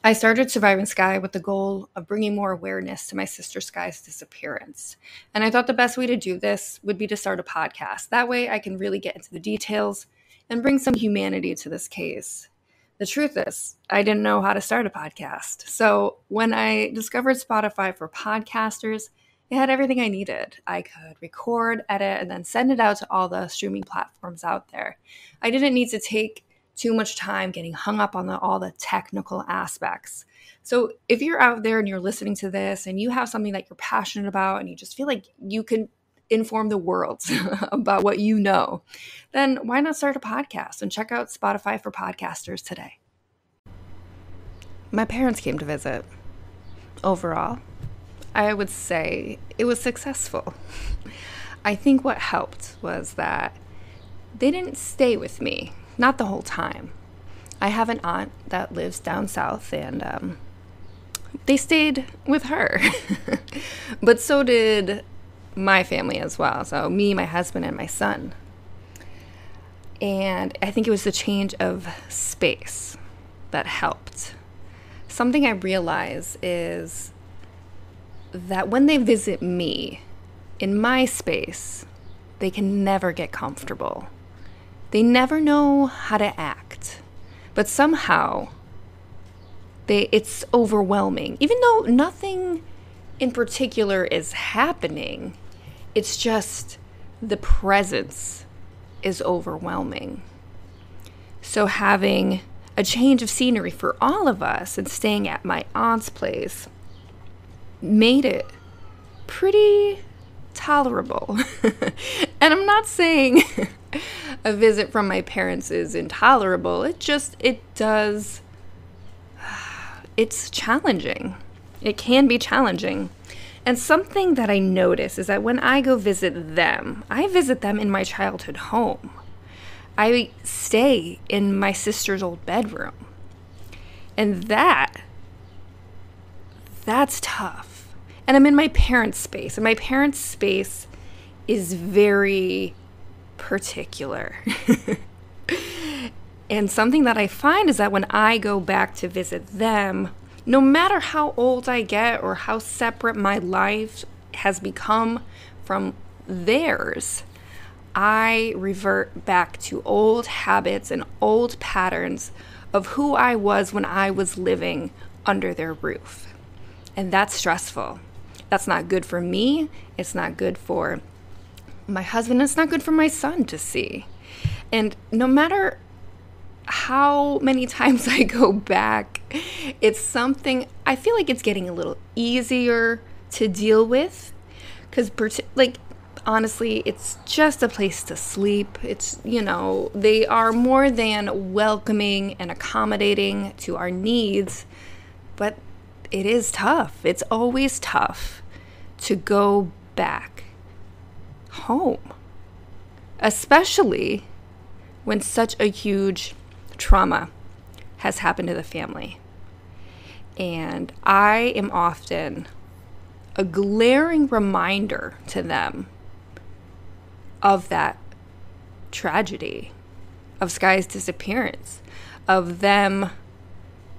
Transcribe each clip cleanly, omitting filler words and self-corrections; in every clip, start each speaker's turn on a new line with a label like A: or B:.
A: I started Surviving Skye with the goal of bringing more awareness to my sister Skye's disappearance. And I thought the best way to do this would be to start a podcast. That way I can really get into the details and bring some humanity to this case. The truth is, I didn't know how to start a podcast. So when I discovered Spotify for podcasters, it had everything I needed. I could record, edit, and then send it out to all the streaming platforms out there. I didn't need to take too much time getting hung up on all the technical aspects. So if you're out there and you're listening to this and you have something that you're passionate about and you just feel like you can inform the world about what you know, then why not start a podcast and check out Spotify for podcasters today. My parents came to visit. Overall, I would say it was successful. I think what helped was that they didn't stay with me. Not the whole time. I have an aunt that lives down south, and they stayed with her. But so did my family as well. So me, my husband, and my son. And I think it was the change of space that helped. Something I realize is that when they visit me in my space, they can never get comfortable. They never know how to act, but somehow it's overwhelming. Even though nothing in particular is happening, it's just the presence is overwhelming. So having a change of scenery for all of us and staying at my aunt's place made it pretty tolerable. And I'm not saying a visit from my parents is intolerable. It's challenging. It can be challenging. And something that I notice is that when I go visit them, I visit them in my childhood home. I stay in my sister's old bedroom. And that's tough. And I'm in my parents' space. And my parents' space is very particular. And something that I find is that when I go back to visit them, no matter how old I get or how separate my life has become from theirs, I revert back to old habits and old patterns of who I was when I was living under their roof. And that's stressful. That's not good for me. It's not good for my husband. It's not good for my son to see. And no matter how many times I go back, it's something I feel like it's getting a little easier to deal with. Because, honestly, it's just a place to sleep. It's, they are more than welcoming and accommodating to our needs. But it is tough. It's always tough to go back home, especially when such a huge trauma has happened to the family. And I am often a glaring reminder to them of that tragedy, of Skye's disappearance, of them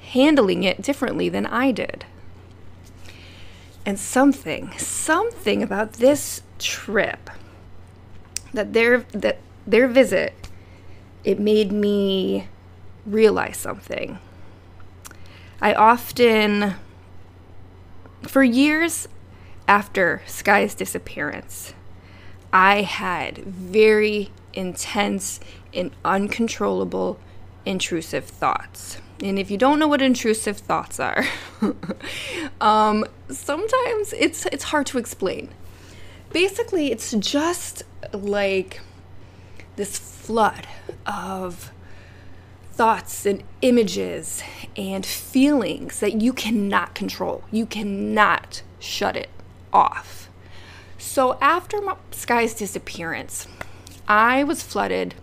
A: handling it differently than I did. And something about this trip, that their visit, it made me realize something. I often, for years after Skye's disappearance, I had very intense and uncontrollable intrusive thoughts. And if you don't know what intrusive thoughts are, sometimes it's hard to explain. Basically, it's just like this flood of thoughts and images and feelings that you cannot control. You cannot shut it off. So after Skye's disappearance, I was flooded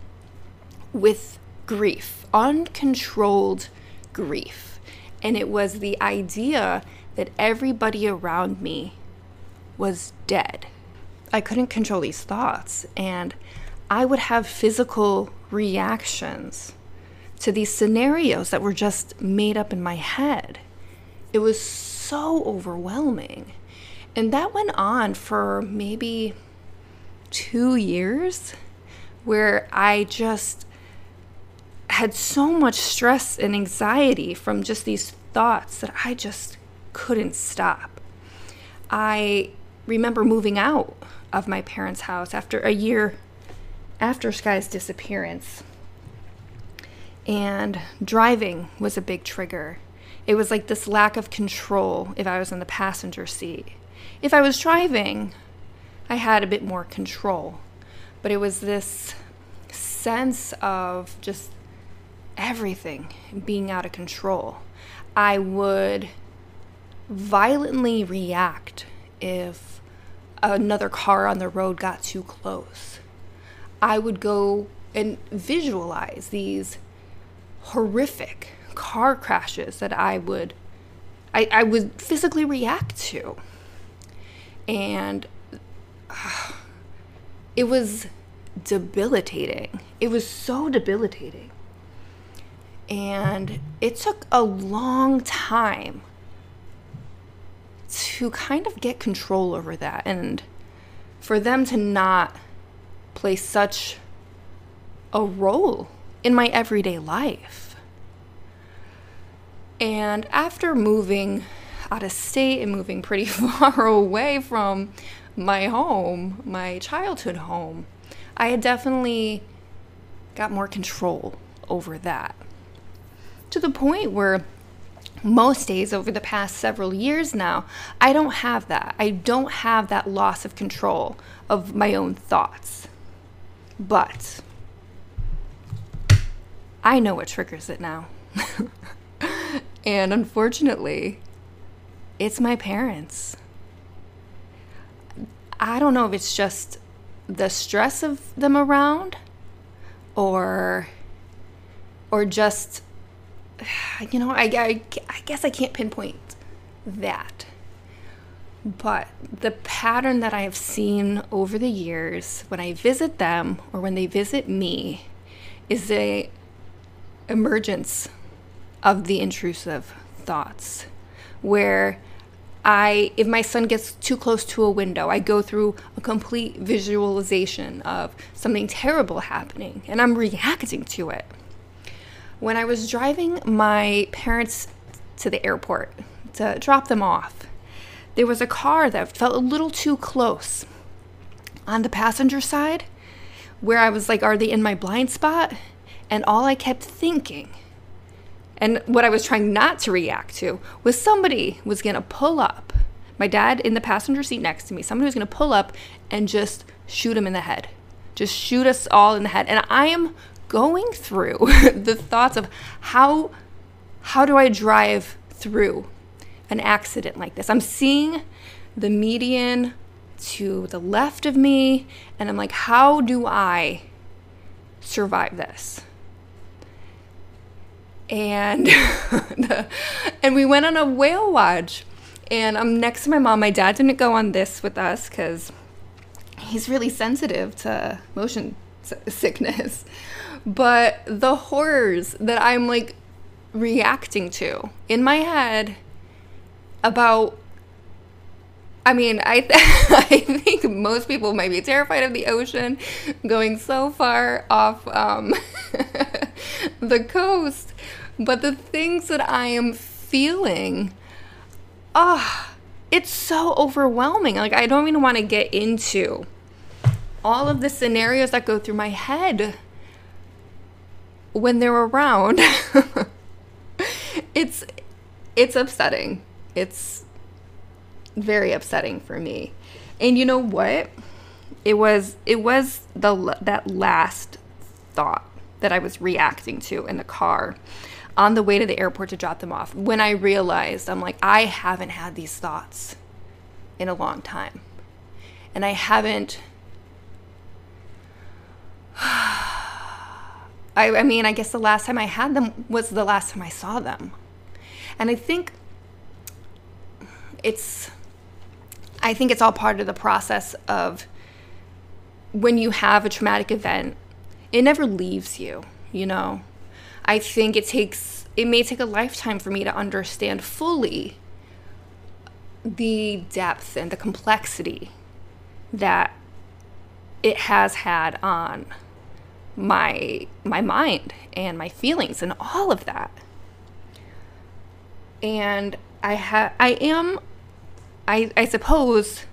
A: with grief, uncontrolled grief. And it was the idea that everybody around me was dead. I couldn't control these thoughts, and I would have physical reactions to these scenarios that were just made up in my head. It was so overwhelming. And that went on for maybe 2 years, where I just had so much stress and anxiety from just these thoughts that I just couldn't stop. I remember moving out of my parents' house after a year after Skye's disappearance. And driving was a big trigger. It was like this lack of control if I was in the passenger seat. If I was driving, I had a bit more control. But it was this sense of just everything being out of control. I would violently react if another car on the road got too close. I would go and visualize these horrific car crashes that I would physically react to. And it was debilitating. It was so debilitating. And it took a long time to kind of get control over that, and for them to not play such a role in my everyday life. And after moving out of state and moving pretty far away from my home, my childhood home, I had definitely got more control over that. To the point where most days over the past several years now, I don't have that. I don't have that loss of control of my own thoughts. But I know what triggers it now. And unfortunately, it's my parents. I don't know if it's just the stress of them around or just, I guess I can't pinpoint that. But the pattern that I have seen over the years when I visit them or when they visit me is a emergence of the intrusive thoughts, where if my son gets too close to a window, I go through a complete visualization of something terrible happening, and I'm reacting to it. When I was driving my parents to the airport to drop them off, there was a car that felt a little too close on the passenger side, where I was like, are they in my blind spot? And all I kept thinking, and what I was trying not to react to, was somebody was going to pull up. My dad in the passenger seat next to me, somebody was going to pull up and just shoot him in the head. Just shoot us all in the head. And I am going through the thoughts of how do I drive through an accident like this? I'm seeing the median to the left of me, and I'm like, how do I survive this? And and we went on a whale watch, and I'm next to my mom. My dad didn't go on this with us because he's really sensitive to motion sickness. But the horrors that I'm like reacting to in my head about, I think most people might be terrified of the ocean going so far off the coast. But the things that I am feeling, it's so overwhelming. Like, I don't even want to get into all of the scenarios that go through my head when they're around. It's upsetting. It's very upsetting for me. And you know what? It was that last thought that I was reacting to in the car on the way to the airport to drop them off, when I realized, I'm like, I haven't had these thoughts in a long time. And I haven't, I guess the last time I had them was the last time I saw them. And I think it's all part of the process of when you have a traumatic event, it never leaves you, you know? I think it may take a lifetime for me to understand fully the depth and the complexity that it has had on my mind and my feelings and all of that. And I suppose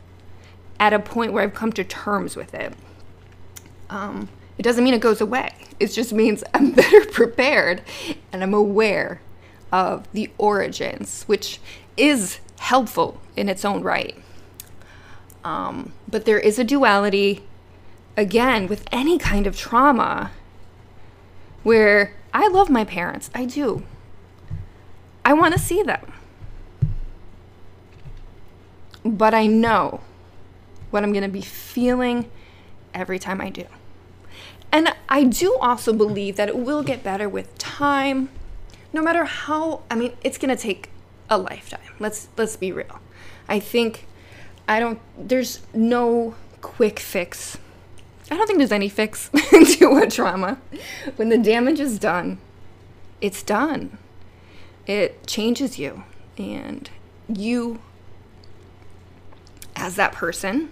A: at a point where I've come to terms with it. It doesn't mean it goes away. It just means I'm better prepared and I'm aware of the origins, which is helpful in its own right. But there is a duality, again, with any kind of trauma, where I love my parents. I do. I want to see them. But I know what I'm going to be feeling every time I do. And I do also believe that it will get better with time, no matter how, it's going to take a lifetime. Let's be real. There's no quick fix. I don't think there's any fix to a trauma. When the damage is done, it's done. It changes you. And you, as that person,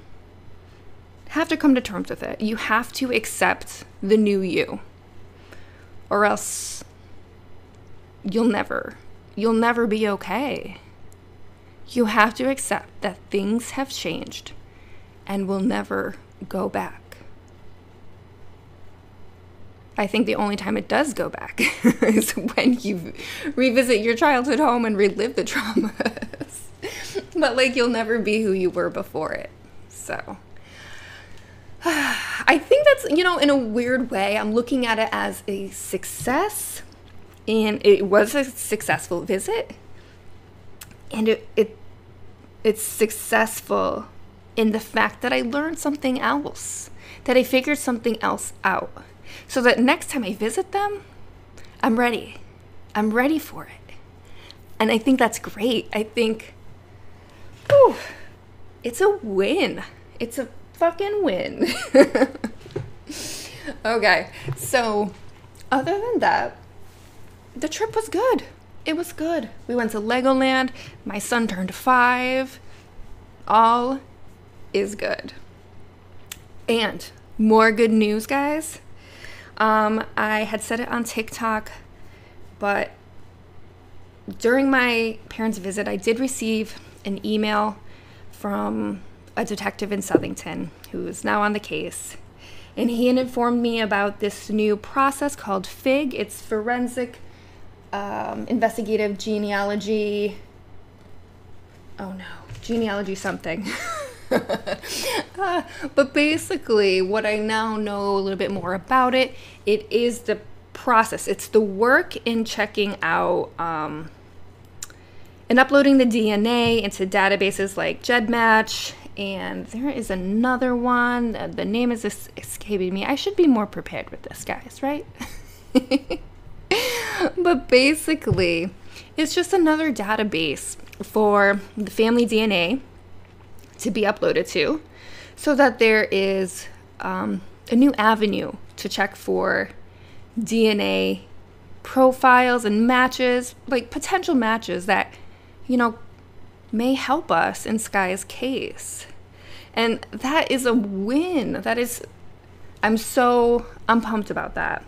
A: have to come to terms with it. You have to accept the new you, or else you'll never be okay. You have to accept that things have changed and will never go back. I think the only time it does go back is when you revisit your childhood home and relive the traumas. But you'll never be who you were before it. So I think that's, in a weird way, I'm looking at it as a success. And it was a successful visit. And it's successful in the fact that I learned something else, that I figured something else out, so that next time I visit them, I'm ready. I'm ready for it. And I think that's great. I think, it's a win. It's a fucking win. Okay, so other than that, the trip was good. It was good. We went to Legoland. My son turned 5. All is good. And more good news, guys. I had said it on TikTok, but during my parents' visit, I did receive an email from a detective in Southington who is now on the case. And he had informed me about this new process called FIG. It's Forensic Investigative Genealogy. Oh no, genealogy something. But basically, what I now know a little bit more about it, it is the process. It's the work in checking out and uploading the DNA into databases like GEDmatch. And there is another one. The name is escaping me. I should be more prepared with this, guys, right? But basically, it's just another database for the family DNA to be uploaded to, so that there is a new avenue to check for DNA profiles and matches, like potential matches that, may help us in Skye's case. And that is a win. I'm pumped about that.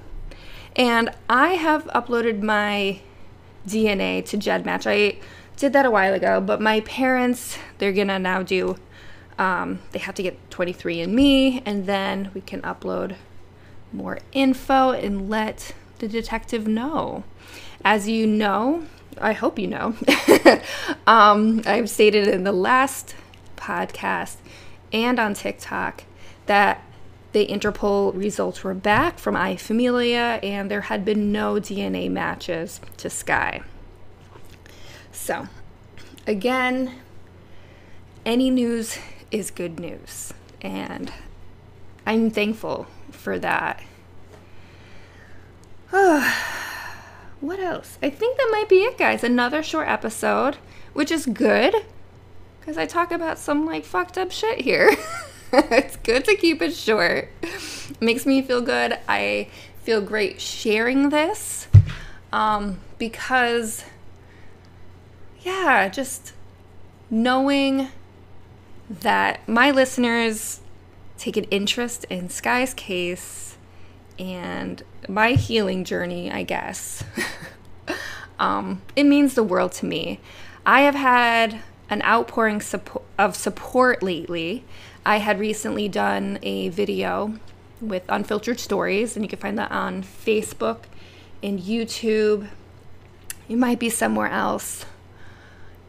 A: And I have uploaded my DNA to GEDmatch. I did that a while ago, but my parents, they're gonna now do, they have to get 23andMe, and then we can upload more info and let the detective know. As you know, I hope you know, I've stated in the last podcast and on TikTok that the Interpol results were back from iFamilia, and there had been no DNA matches to Skye. So, again, any news is good news, and I'm thankful for that. What else? I think that might be it, guys. Another short episode, which is good, because I talk about some fucked up shit here. It's good to keep it short. It makes me feel good. I feel great sharing this, because, yeah, just knowing that my listeners take an interest in Skye's case and my healing journey, I guess, it means the world to me. I have had an outpouring of support lately. I had recently done a video with Unfiltered Stories, and you can find that on Facebook and YouTube. It might be somewhere else.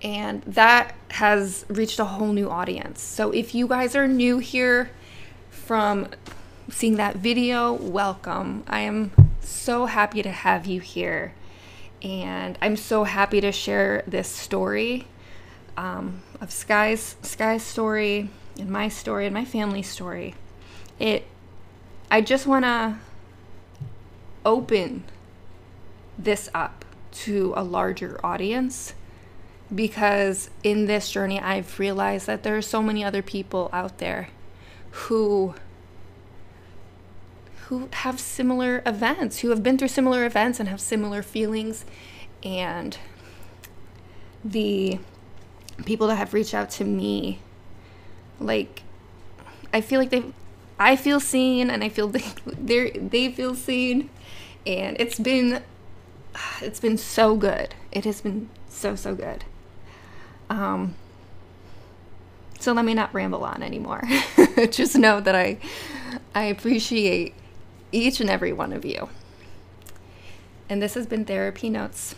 A: And that has reached a whole new audience. So if you guys are new here from seeing that video, welcome. I am so happy to have you here. And I'm so happy to share this story of Skye's story and my family's story. I just want to open this up to a larger audience, because in this journey I've realized that there are so many other people out there who have similar events, who have been through similar events and have similar feelings. And the people that have reached out to me, like, I feel seen, and I feel they feel seen, and it's been so good. It has been so good. So let me not ramble on anymore. Just know that I appreciate each and every one of you. And this has been Therapy Notes,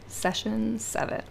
A: Session 7.